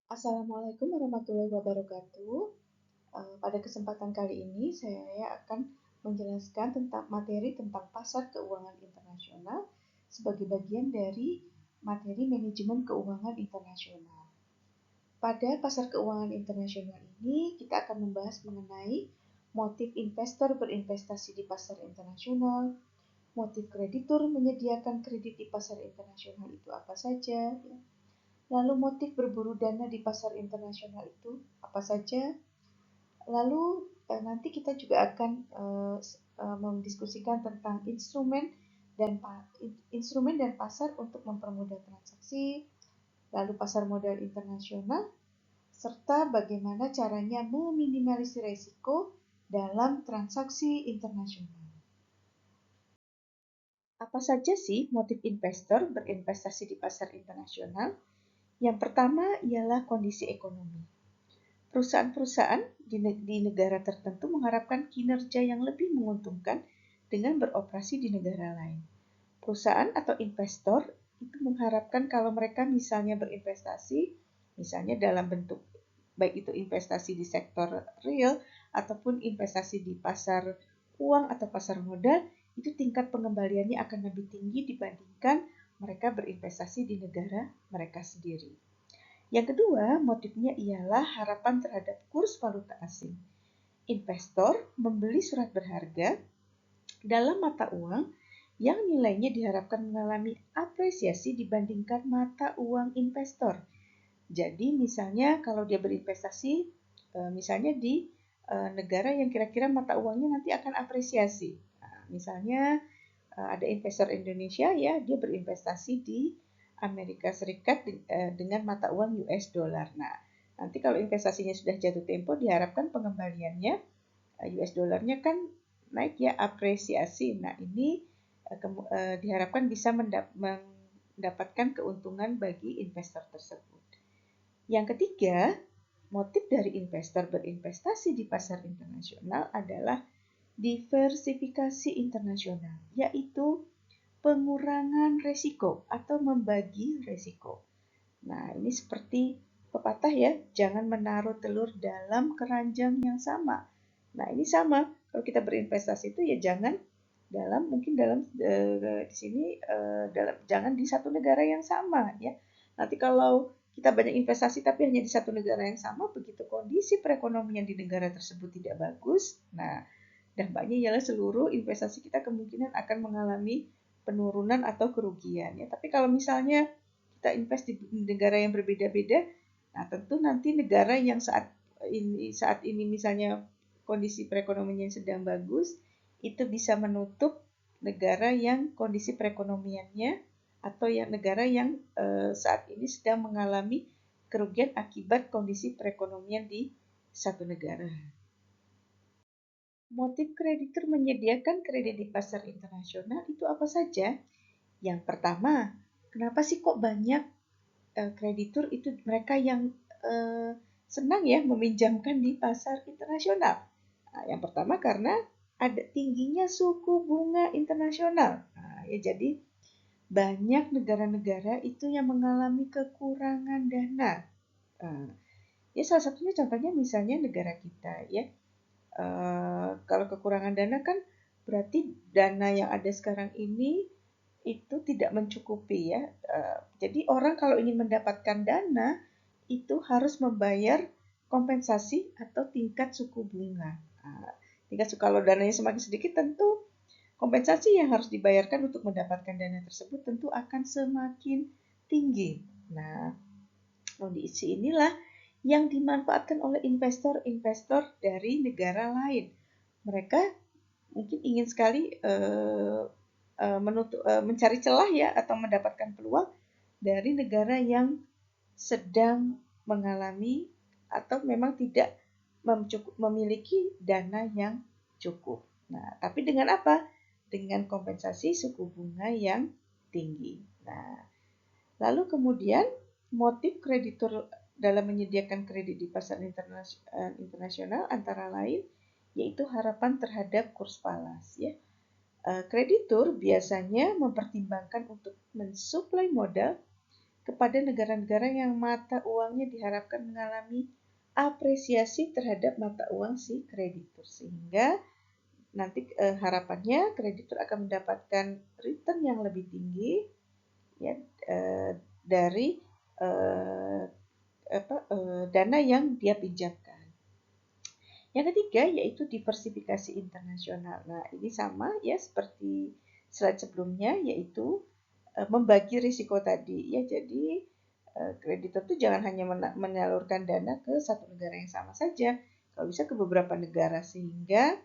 Assalamualaikum warahmatullahi wabarakatuh. Pada kesempatan kali ini saya akan menjelaskan tentang materi tentang pasar keuangan internasional sebagai bagian dari materi manajemen keuangan internasional. Pada pasar keuangan internasional ini kita akan membahas mengenai motif investor berinvestasi di pasar internasional, motif kreditur menyediakan kredit di pasar internasional itu apa saja, ya. Lalu motif berburu dana di pasar internasional itu apa saja? Lalu nanti kita juga akan mendiskusikan tentang instrumen dan pasar untuk mempermudah transaksi, lalu pasar modal internasional, serta bagaimana caranya meminimalisir risiko dalam transaksi internasional. Apa saja sih motif investor berinvestasi di pasar internasional? Yang pertama ialah kondisi ekonomi. Perusahaan-perusahaan di negara tertentu mengharapkan kinerja yang lebih menguntungkan dengan beroperasi di negara lain. Perusahaan atau investor itu mengharapkan kalau mereka misalnya berinvestasi, misalnya dalam bentuk baik itu investasi di sektor real ataupun investasi di pasar uang atau pasar modal, itu tingkat pengembaliannya akan lebih tinggi dibandingkan mereka berinvestasi di negara mereka sendiri. Yang kedua, motifnya ialah harapan terhadap kurs valuta asing. Investor membeli surat berharga dalam mata uang yang nilainya diharapkan mengalami apresiasi dibandingkan mata uang investor. Jadi misalnya kalau dia berinvestasi misalnya di negara yang kira-kira mata uangnya nanti akan apresiasi. Nah, misalnya ada investor Indonesia ya, dia berinvestasi di Amerika Serikat dengan mata uang US dollar. Nah, nanti kalau investasinya sudah jatuh tempo diharapkan pengembaliannya US dollarnya kan naik ya, apresiasi. Nah, ini diharapkan bisa mendapatkan keuntungan bagi investor tersebut. Yang ketiga, motif dari investor berinvestasi di pasar internasional adalah diversifikasi internasional, yaitu pengurangan resiko atau membagi resiko. Nah, ini seperti pepatah ya, jangan menaruh telur dalam keranjang yang sama. Nah, ini sama. Kalau kita berinvestasi itu ya jangan mungkin dalam di sini jangan di satu negara yang sama ya. Nanti kalau kita banyak investasi tapi hanya di satu negara yang sama, begitu kondisi perekonomian di negara tersebut tidak bagus, nah dampaknya ialah seluruh investasi kita kemungkinan akan mengalami penurunan atau kerugian ya. Tapi kalau misalnya kita invest di negara yang berbeda-beda, nah tentu nanti negara yang saat ini misalnya kondisi perekonomiannya sedang bagus, itu bisa menutup negara yang kondisi perekonomiannya atau yang negara yang saat ini sedang mengalami kerugian akibat kondisi perekonomian di satu negara. Motif kreditur menyediakan kredit di pasar internasional itu apa saja? Yang pertama, kenapa sih kok banyak kreditur itu mereka yang senang ya meminjamkan di pasar internasional? Nah, yang pertama karena ada tingginya suku bunga internasional. Nah, ya jadi banyak negara-negara itu yang mengalami kekurangan dana. Nah, ya salah satunya contohnya misalnya negara kita ya. Kalau kekurangan dana kan berarti dana yang ada sekarang ini itu tidak mencukupi ya. Jadi orang kalau ingin mendapatkan dana itu harus membayar kompensasi atau tingkat suku bunga. Kalau dananya semakin sedikit tentu kompensasi yang harus dibayarkan untuk mendapatkan dana tersebut tentu akan semakin tinggi. Nah, kondisi inilah yang dimanfaatkan oleh investor-investor dari negara lain. Mereka mungkin ingin sekali mencari celah ya atau mendapatkan peluang dari negara yang sedang mengalami atau memang tidak memiliki dana yang cukup. Nah, tapi dengan apa? Dengan kompensasi suku bunga yang tinggi. Nah, lalu kemudian motif kreditur dalam menyediakan kredit di pasar internasional antara lain yaitu harapan terhadap kurs falas ya. Kreditur biasanya mempertimbangkan untuk mensuplai modal kepada negara-negara yang mata uangnya diharapkan mengalami apresiasi terhadap mata uang si kreditur, sehingga nanti harapannya kreditur akan mendapatkan return yang lebih tinggi ya dari dana yang dia pinjamkan. Yang ketiga yaitu diversifikasi internasional. Nah, ini sama ya seperti slide sebelumnya, yaitu membagi risiko tadi ya. Jadi kreditur itu jangan hanya menyalurkan dana ke satu negara yang sama saja, kalau bisa ke beberapa negara, sehingga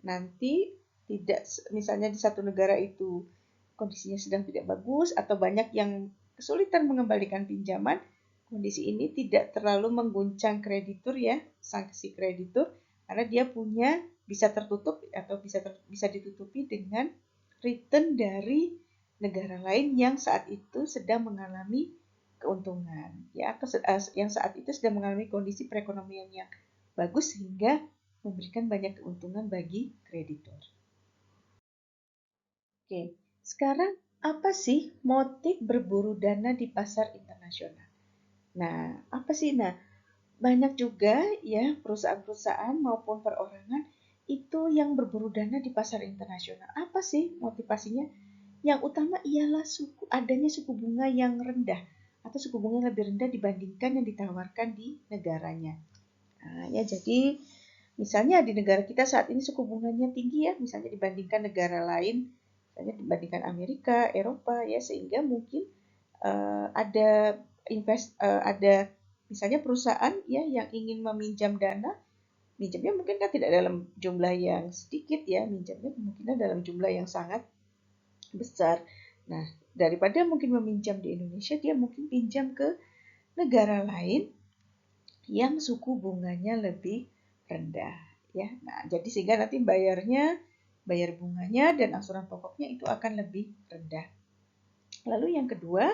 nanti tidak, misalnya di satu negara itu kondisinya sedang tidak bagus atau banyak yang kesulitan mengembalikan pinjaman, kondisi ini tidak terlalu mengguncang kreditur ya, sanksi kreditur, karena dia punya bisa tertutup atau bisa ditutupi dengan return dari negara lain yang saat itu sedang mengalami keuntungan ya, atau yang saat itu sedang mengalami kondisi perekonomian yang bagus sehingga memberikan banyak keuntungan bagi kreditur. Oke, sekarang apa sih motif berburu dana di pasar internasional? Nah, apa sih? Nah, banyak juga ya perusahaan-perusahaan maupun perorangan itu yang berburu dana di pasar internasional. Apa sih motivasinya? Yang utama ialah adanya suku bunga yang rendah atau suku bunga yang lebih rendah dibandingkan yang ditawarkan di negaranya. Nah, ya jadi misalnya di negara kita saat ini suku bunganya tinggi ya, misalnya dibandingkan negara lain, misalnya dibandingkan Amerika, Eropa ya, sehingga mungkin ada misalnya perusahaan ya yang ingin meminjam dana, minjamnya mungkin kan tidak dalam jumlah yang sedikit ya, minjamnya kemungkinan dalam jumlah yang sangat besar. Nah, daripada mungkin meminjam di Indonesia, dia mungkin pinjam ke negara lain yang suku bunganya lebih rendah ya. Nah, jadi sehingga nanti bayar bunganya dan angsuran pokoknya itu akan lebih rendah. Lalu yang kedua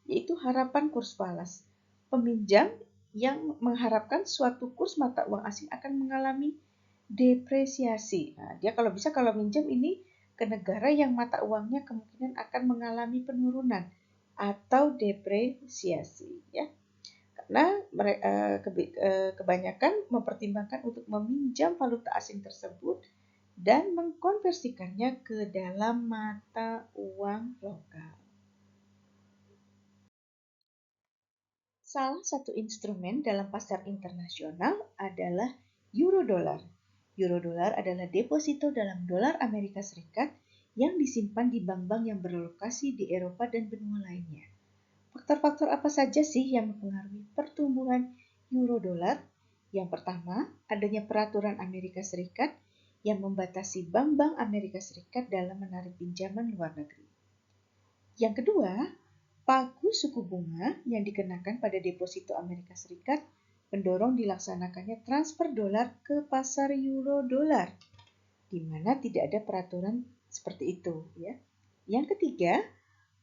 yaitu harapan kurs falas. Peminjam yang mengharapkan suatu kurs mata uang asing akan mengalami depresiasi. Nah, dia kalau bisa kalau minjam ini ke negara yang mata uangnya kemungkinan akan mengalami penurunan atau depresiasi ya. Karena kebanyakan mempertimbangkan untuk meminjam valuta asing tersebut dan mengkonversikannya ke dalam mata uang lokal. Salah satu instrumen dalam pasar internasional adalah euro-dolar. Euro-dolar adalah deposito dalam dolar Amerika Serikat yang disimpan di bank-bank yang berlokasi di Eropa dan benua lainnya. Faktor-faktor apa saja sih yang mempengaruhi pertumbuhan euro-dolar? Yang pertama, adanya peraturan Amerika Serikat yang membatasi bank-bank Amerika Serikat dalam menarik pinjaman luar negeri. Yang kedua, pagu suku bunga yang dikenakan pada deposito Amerika Serikat mendorong dilaksanakannya transfer dolar ke pasar euro-dolar, di mana tidak ada peraturan seperti itu. Ya. Yang ketiga,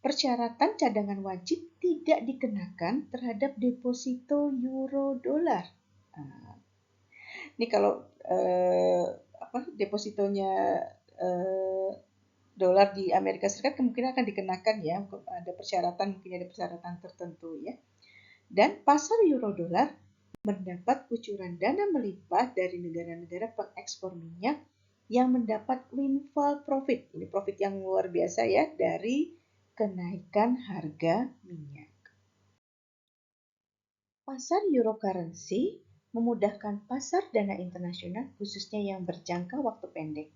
persyaratan cadangan wajib tidak dikenakan terhadap deposito euro-dolar. Nah, ini kalau depositonya dolar di Amerika Serikat kemungkinan akan dikenakan ya, ada persyaratan, mungkin ada persyaratan tertentu ya. Dan pasar euro-dolar mendapat kucuran dana melimpah dari negara-negara pengekspor minyak yang mendapat windfall profit. Ini profit yang luar biasa ya dari kenaikan harga minyak. Pasar euro currency memudahkan pasar dana internasional khususnya yang berjangka waktu pendek,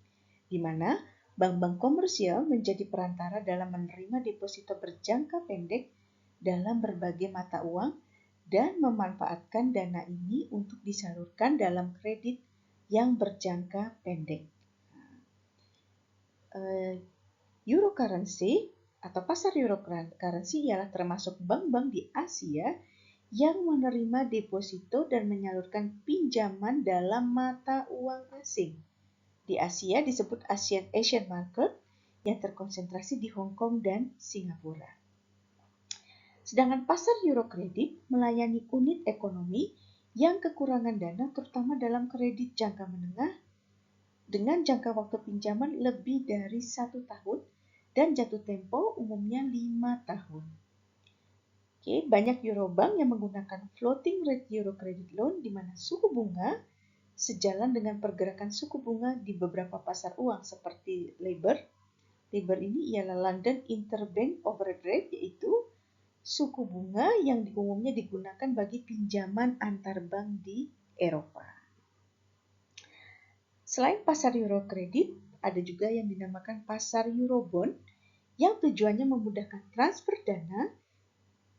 di mana bank-bank komersial menjadi perantara dalam menerima deposito berjangka pendek dalam berbagai mata uang dan memanfaatkan dana ini untuk disalurkan dalam kredit yang berjangka pendek. Euro currency atau pasar euro currency ialah termasuk bank-bank di Asia yang menerima deposito dan menyalurkan pinjaman dalam mata uang asing. Di Asia disebut Asian Market yang terkonsentrasi di Hong Kong dan Singapura. Sedangkan pasar euro kredit melayani unit ekonomi yang kekurangan dana terutama dalam kredit jangka menengah dengan jangka waktu pinjaman lebih dari 1 tahun dan jatuh tempo umumnya 5 tahun. Oke, banyak Eurobank yang menggunakan floating rate Euro credit loan di mana suku bunga sejalan dengan pergerakan suku bunga di beberapa pasar uang seperti LIBOR. LIBOR ini ialah London Interbank Overnight Rate, yaitu suku bunga yang umumnya digunakan bagi pinjaman antar bank di Eropa. Selain pasar Euro kredit, ada juga yang dinamakan pasar Eurobond yang tujuannya memudahkan transfer dana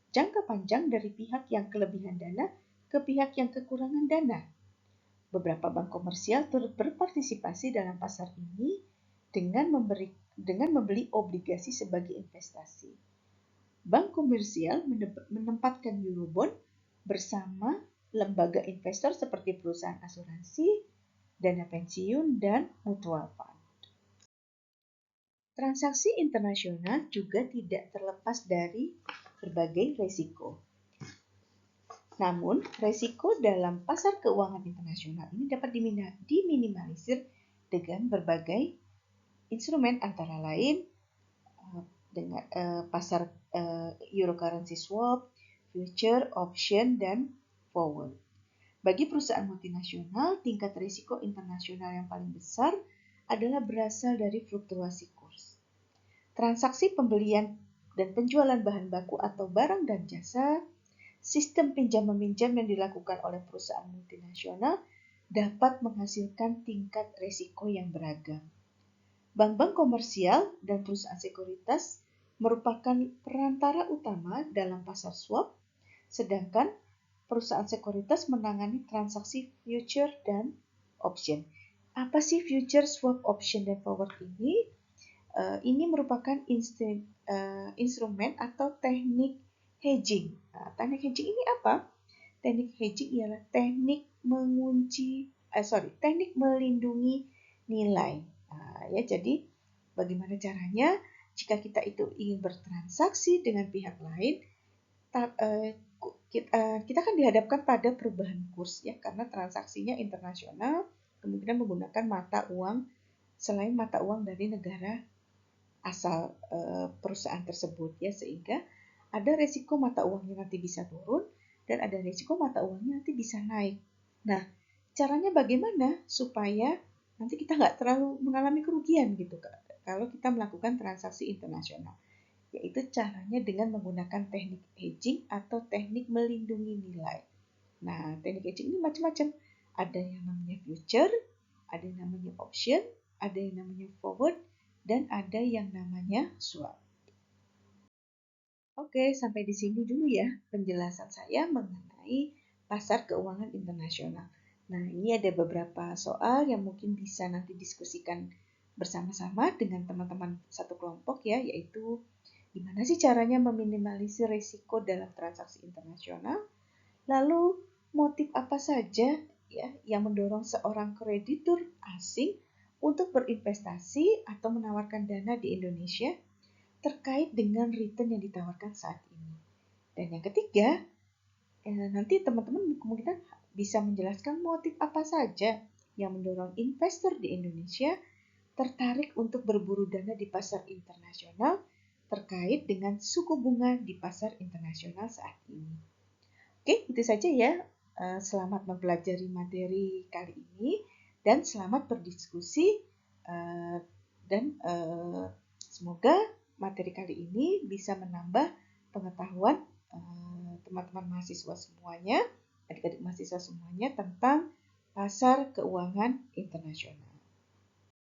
jangka panjang dari pihak yang kelebihan dana ke pihak yang kekurangan dana. Beberapa bank komersial turut berpartisipasi dalam pasar ini dengan membeli obligasi sebagai investasi. Bank komersial menempatkan Eurobond bersama lembaga investor seperti perusahaan asuransi, dana pensiun, dan mutual fund. Transaksi internasional juga tidak terlepas dari berbagai risiko. Namun, risiko dalam pasar keuangan internasional ini dapat diminimalisir dengan berbagai instrumen antara lain dengan pasar euro currency swap, future, option, dan forward. Bagi perusahaan multinasional, tingkat risiko internasional yang paling besar adalah berasal dari fluktuasi kurs. Transaksi pembelian dan penjualan bahan baku atau barang dan jasa, sistem pinjam-meminjam yang dilakukan oleh perusahaan multinasional dapat menghasilkan tingkat risiko yang beragam. Bank-bank komersial dan perusahaan sekuritas merupakan perantara utama dalam pasar swap, sedangkan perusahaan sekuritas menangani transaksi future dan option. Apa sih future, swap, option, dan forward ini? Ini merupakan instrumen atau teknik hedging. Nah, teknik hedging ini apa? Teknik hedging ialah teknik teknik melindungi nilai. Nah, ya, jadi bagaimana caranya jika kita itu ingin bertransaksi dengan pihak lain, kita kan dihadapkan pada perubahan kurs ya, karena transaksinya internasional, kemungkinan menggunakan mata uang selain mata uang dari negara asal perusahaan tersebut ya, sehingga ada risiko mata uangnya nanti bisa turun dan ada risiko mata uangnya nanti bisa naik. Nah, caranya bagaimana supaya nanti kita nggak terlalu mengalami kerugian gitu kalau kita melakukan transaksi internasional, yaitu caranya dengan menggunakan teknik hedging atau teknik melindungi nilai. Nah, teknik hedging ini macam-macam. Ada yang namanya future, ada yang namanya option, ada yang namanya forward, dan ada yang namanya swap. Oke, sampai di sini dulu ya penjelasan saya mengenai pasar keuangan internasional. Nah, ini ada beberapa soal yang mungkin bisa nanti diskusikan bersama-sama dengan teman-teman satu kelompok ya, yaitu gimana sih caranya meminimalisir risiko dalam transaksi internasional? Lalu, motif apa saja ya yang mendorong seorang kreditur asing untuk berinvestasi atau menawarkan dana di Indonesia terkait dengan return yang ditawarkan saat ini. Dan yang ketiga, nanti teman-teman kemungkinan bisa menjelaskan motif apa saja yang mendorong investor di Indonesia tertarik untuk berburu dana di pasar internasional terkait dengan suku bunga di pasar internasional saat ini. Oke, itu saja ya. Selamat mempelajari materi kali ini dan selamat berdiskusi dan semoga materi kali ini bisa menambah pengetahuan teman-teman mahasiswa semuanya, adik-adik mahasiswa semuanya tentang pasar keuangan internasional.